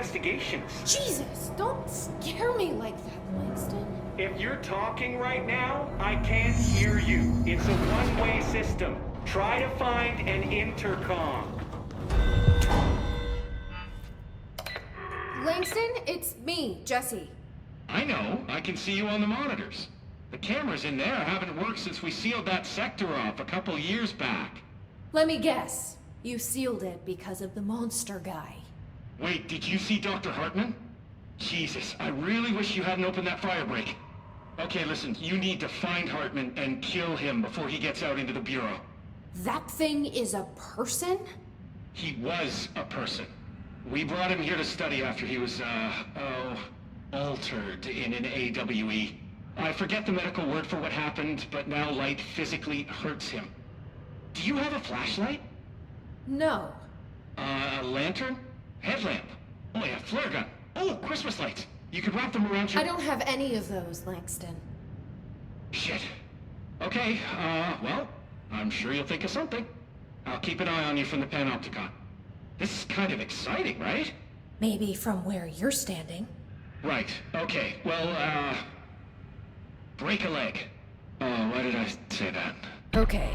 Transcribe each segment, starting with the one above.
investigations. Jesus, don't scare me like that, Langston. If you're talking right now, I can't hear you. It's a one-way system. Try to find an intercom. Langston, it's me, Jesse. I know. I can see you on the monitors. The cameras in there haven't worked since we sealed that sector off a couple years back. Let me guess. You sealed it because of the monster guy. Wait, did you see Dr. Hartman? Jesus, I really wish you hadn't opened that fire break. Okay, listen, you need to find Hartman and kill him before he gets out into the Bureau. That thing is a person? He was a person. We brought him here to study after he was, altered in an AWE. I forget the medical word for what happened, but now light physically hurts him. Do you have a flashlight? No. A lantern? Headlamp? Oh yeah, flare gun. Oh, Christmas lights. You could wrap them around your... I don't have any of those, Langston. Shit. Okay, well, I'm sure you'll think of something. I'll keep an eye on you from the panopticon. This is kind of exciting, right? Maybe from where you're standing. Right, okay. Well, break a leg. Oh, why did I say that? Okay,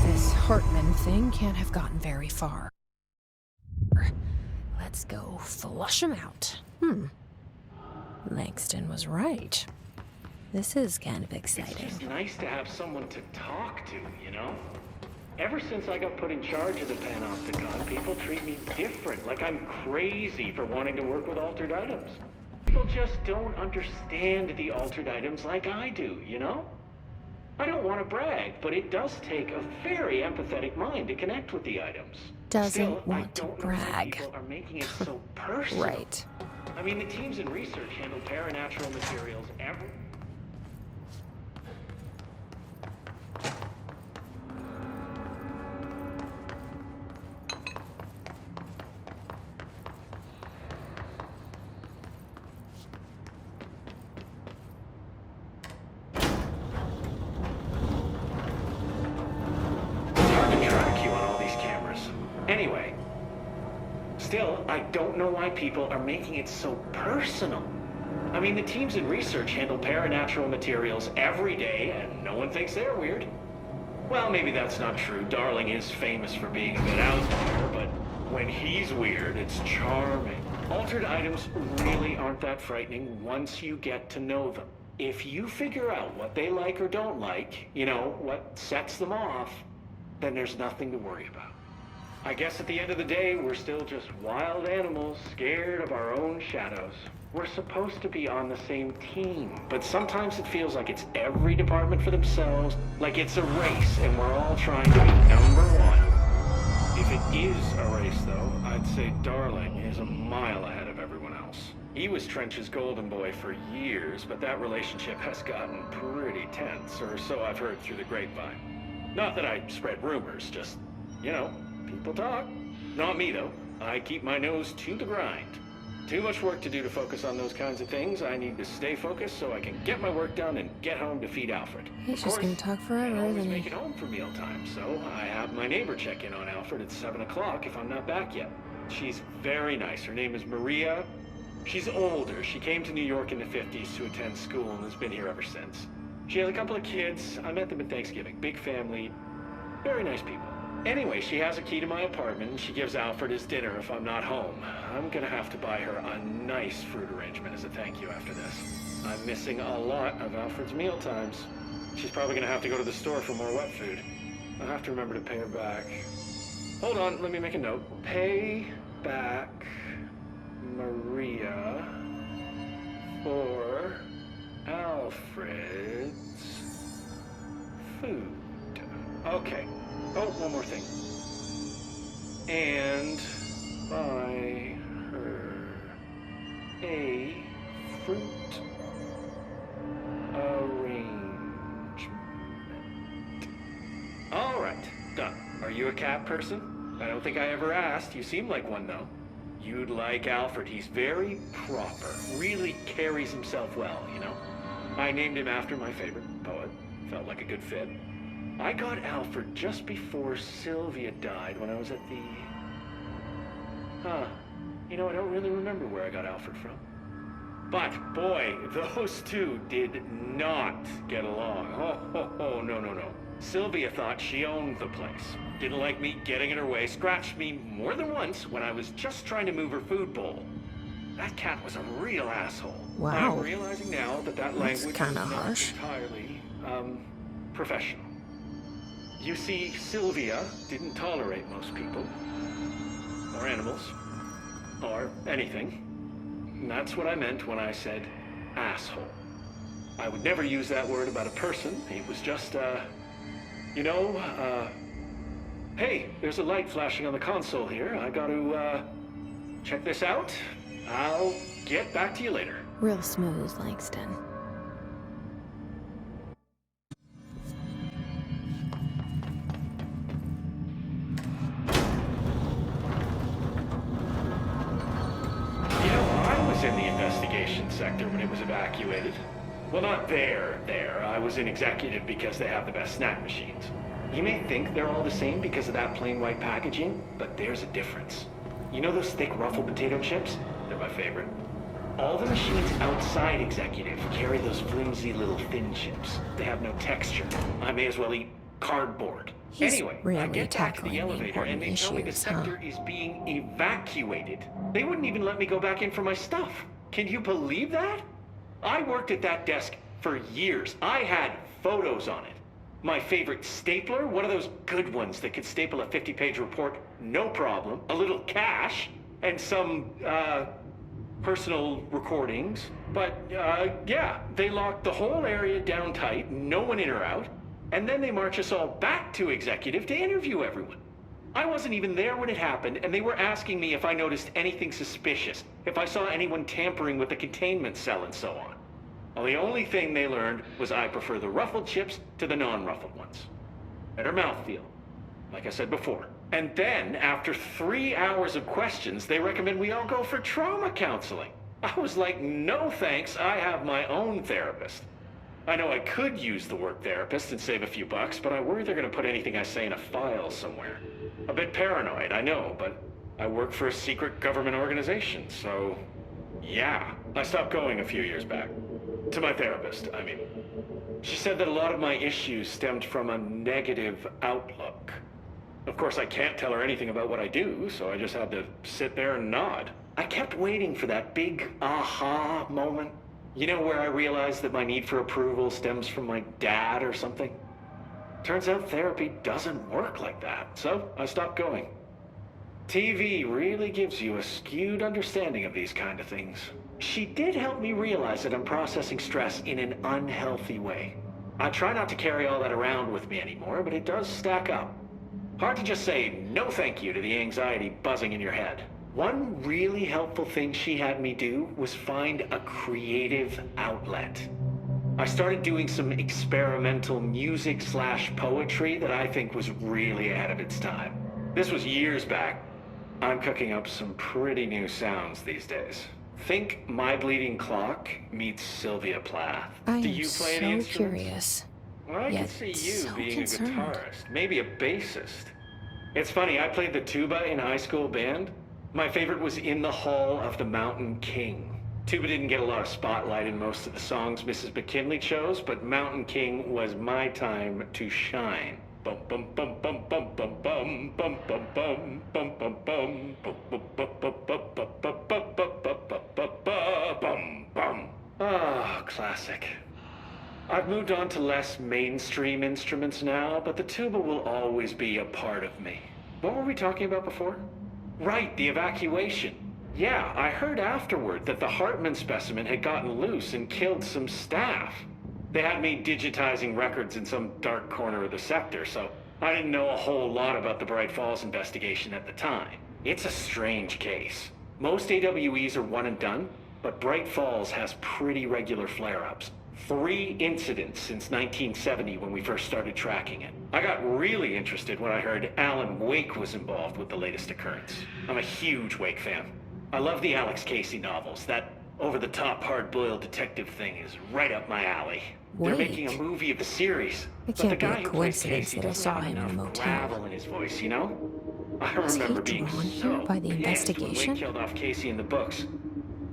this Hartman thing can't have gotten very far. Let's go flush him out. Langston was right. This is kind of exciting. It's just nice to have someone to talk to, you know? Ever since I got put in charge of the Panopticon, people treat me different, like I'm crazy for wanting to work with altered items. People just don't understand the altered items like I do, you know? I don't want to brag, but it does take a very empathetic mind to connect with the items. Doesn't Still, want to I don't know why brag. people are making it so personal. Right. I mean, the teams in research handle paranatural materials every... Anyway, still, I don't know why people are making it so personal. I mean, the teams in research handle paranatural materials every day, and no one thinks they're weird. Well, maybe that's not true. Darling is famous for being a bit out there, but when he's weird, it's charming. Altered items really aren't that frightening once you get to know them. If you figure out what they like or don't like, you know, what sets them off, then there's nothing to worry about. I guess at the end of the day, we're still just wild animals, scared of our own shadows. We're supposed to be on the same team, but sometimes it feels like it's every department for themselves, like it's a race, and we're all trying to be number one. If it is a race, though, I'd say Darling is a mile ahead of everyone else. He was Trench's golden boy for years, but that relationship has gotten pretty tense, or so I've heard through the grapevine. Not that I spread rumors, just, you know, people talk. Not me, though. I keep my nose to the grind. Too much work to do to focus on those kinds of things. I need to stay focused so I can get my work done and get home to feed Alfred. He's just gonna talk forever, I always isn't make he? it home for mealtime, so I have my neighbor check in on Alfred at 7 o'clock if I'm not back yet. She's very nice. Her name is Maria. She's older. She came to New York in the 50s to attend school and has been here ever since. She has a couple of kids. I met them at Thanksgiving. Big family. Very nice people. Anyway, she has a key to my apartment, and she gives Alfred his dinner if I'm not home. I'm gonna have to buy her a nice fruit arrangement as a thank you after this. I'm missing a lot of Alfred's meal times. She's probably gonna have to go to the store for more wet food. I'll have to remember to pay her back. Hold on, let me make a note. Pay back Maria for Alfred's food. Okay. Oh, one more thing. And buy her a fruit arrangement. All right, done. Are you a cat person? I don't think I ever asked. You seem like one, though. You'd like Alfred. He's very proper. Really carries himself well, you know? I named him after my favorite poet. Felt like a good fit. I got Alfred just before Sylvia died when I was at the... You know, I don't really remember where I got Alfred from. But, boy, those two did not get along. Oh, no. Sylvia thought she owned the place. Didn't like me getting in her way, scratched me more than once when I was just trying to move her food bowl. That cat was a real asshole. Wow. I'm realizing now that That's language is kinda not harsh. entirely, professional. You see, Sylvia didn't tolerate most people, or animals, or anything. And that's what I meant when I said asshole. I would never use that word about a person. It was just, hey, there's a light flashing on the console here. I gotta, check this out. I'll get back to you later. Real smooth, Langston. I was in the investigation sector when it was evacuated. Well, not there. I was in executive because they have the best snack machines. You may think they're all the same because of that plain white packaging, but there's a difference. You know those thick ruffled potato chips? They're my favorite. All the machines outside executive carry those flimsy little thin chips. They have no texture. I may as well eat cardboard. He's Anyway, I really get back to tackling the the elevator and they tell me the important issues, sector is being evacuated. They wouldn't even let me go back in for my stuff. Can you believe that? I worked at that desk for years. I had photos on it. My favorite stapler, one of those good ones that could staple a 50-page report, no problem. A little cash, and some, personal recordings. But, yeah, they locked the whole area down tight, no one in or out. And then they march us all back to executive to interview everyone. I wasn't even there when it happened, and they were asking me if I noticed anything suspicious, if I saw anyone tampering with the containment cell and so on. Well, the only thing they learned was I prefer the ruffled chips to the non-ruffled ones. Better mouthfeel, like I said before. And then, after 3 hours of questions, they recommend we all go for trauma counseling. I was like, no thanks, I have my own therapist. I know I could use the word therapist and save a few bucks, but I worry they're gonna put anything I say in a file somewhere. A bit paranoid, I know, but I work for a secret government organization, so yeah. I stopped going a few years back. To my therapist, I mean. She said that a lot of my issues stemmed from a negative outlook. Of course, I can't tell her anything about what I do, so I just had to sit there and nod. I kept waiting for that big aha moment. You know, where I realized that my need for approval stems from my dad or something? Turns out therapy doesn't work like that, so I stopped going. TV really gives you a skewed understanding of these kind of things. She did help me realize that I'm processing stress in an unhealthy way. I try not to carry all that around with me anymore, but it does stack up. Hard to just say no thank you to the anxiety buzzing in your head. One really helpful thing she had me do was find a creative outlet. I started doing some experimental music/poetry that I think was really ahead of its time. This was years back. I'm cooking up some pretty new sounds these days. Think My Bleeding Clock meets Sylvia Plath. I Do am you play any so instruments? curious. Well, I can Yet see you so being concerned. a guitarist, maybe a bassist. It's funny, I played the tuba in high school band. My favorite was In the Hall of the Mountain King. Tuba didn't get a lot of spotlight in most of the songs Mrs. McKinley chose, but Mountain King was my time to shine. Bum bum bum bum bum bum bum bum bum bum bum bum bum bum bum. Ah, classic. I've moved on to less mainstream instruments now, but the tuba will always be a part of me. What were we talking about before? Right, the evacuation. Yeah, I heard afterward that the Hartman specimen had gotten loose and killed some staff. They had me digitizing records in some dark corner of the sector, so I didn't know a whole lot about the Bright Falls investigation at the time. It's a strange case. Most AWEs are one and done, but Bright Falls has pretty regular flare-ups. 3 incidents since 1970 when we first started tracking it. I got really interested when I heard Alan Wake was involved with the latest occurrence. I'm a huge Wake fan. I love the Alex Casey novels. That over-the-top hard-boiled detective thing is right up my alley. They're making a Wake? movie of the series. It But the can't be guy a who plays coincidence Casey that I doesn't saw have him in a enough motel. gravel in his voice, you know? I Was he remember being drawn here so by the pissed when investigation? Wake killed off Casey in the books.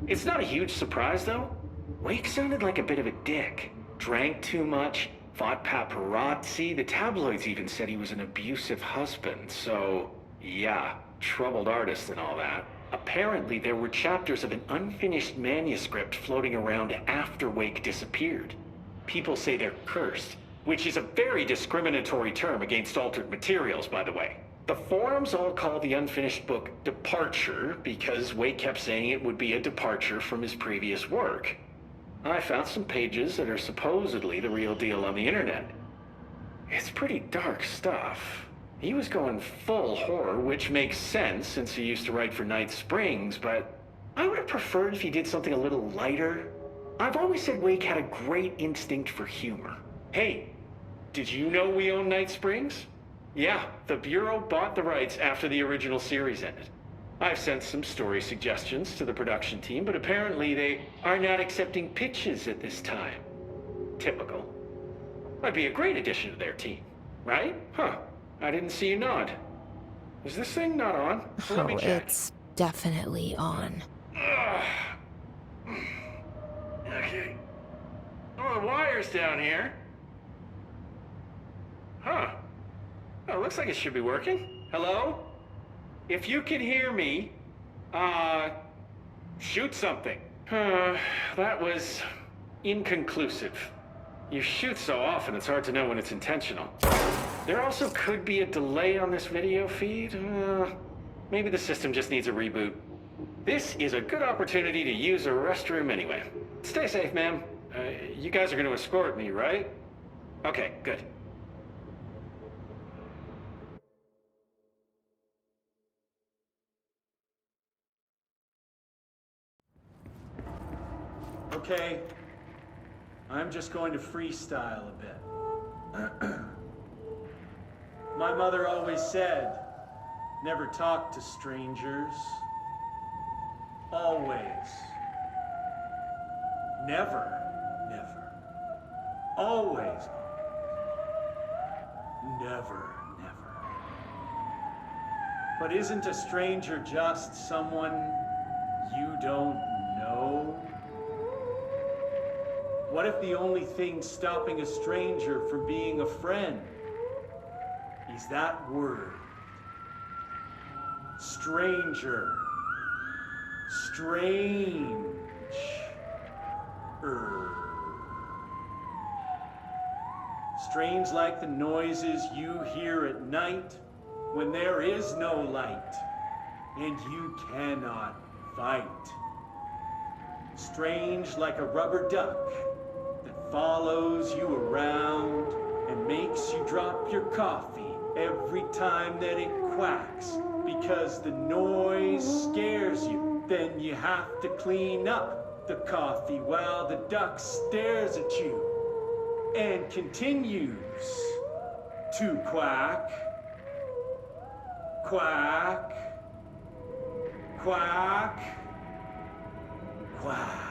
It's not a huge surprise, though. Wake sounded like a bit of a dick. Drank too much, fought paparazzi. The tabloids even said he was an abusive husband, so yeah, troubled artist and all that. Apparently, there were chapters of an unfinished manuscript floating around after Wake disappeared. People say they're cursed, which is a very discriminatory term against altered materials, by the way. The forums all call the unfinished book Departure because Wake kept saying it would be a departure from his previous work. I found some pages that are supposedly the real deal on the internet. It's pretty dark stuff. He was going full horror, which makes sense since he used to write for Night Springs, but I would have preferred if he did something a little lighter. I've always said Wake had a great instinct for humor. Hey, did you know we own Night Springs? Yeah, the Bureau bought the rights after the original series ended. I've sent some story suggestions to the production team, but apparently they are not accepting pitches at this time. Typical. I'd be a great addition to their team, right? Huh. I didn't see you nod. Is this thing not on? Let me Oh, check. it's definitely on. Okay. Oh, the wire's down here. Huh. Oh, looks like it should be working. Hello? If you can hear me, shoot something. That was inconclusive. You shoot so often, it's hard to know when it's intentional. There also could be a delay on this video feed. Maybe the system just needs a reboot. This is a good opportunity to use a restroom anyway. Stay safe, ma'am. You guys are going to escort me, right? Okay, good. Okay, I'm just going to freestyle a bit. My mother always said, never talk to strangers. Always. Never. Always. Never. But isn't a stranger just someone you don't know? What if the only thing stopping a stranger from being a friend is that word? Stranger. Strange. Strange like the noises you hear at night when there is no light and you cannot fight. Strange like a rubber duck that follows you around and makes you drop your coffee every time that it quacks because the noise scares you. Then you have to clean up the coffee while the duck stares at you and continues to quack, quack, quack, quack.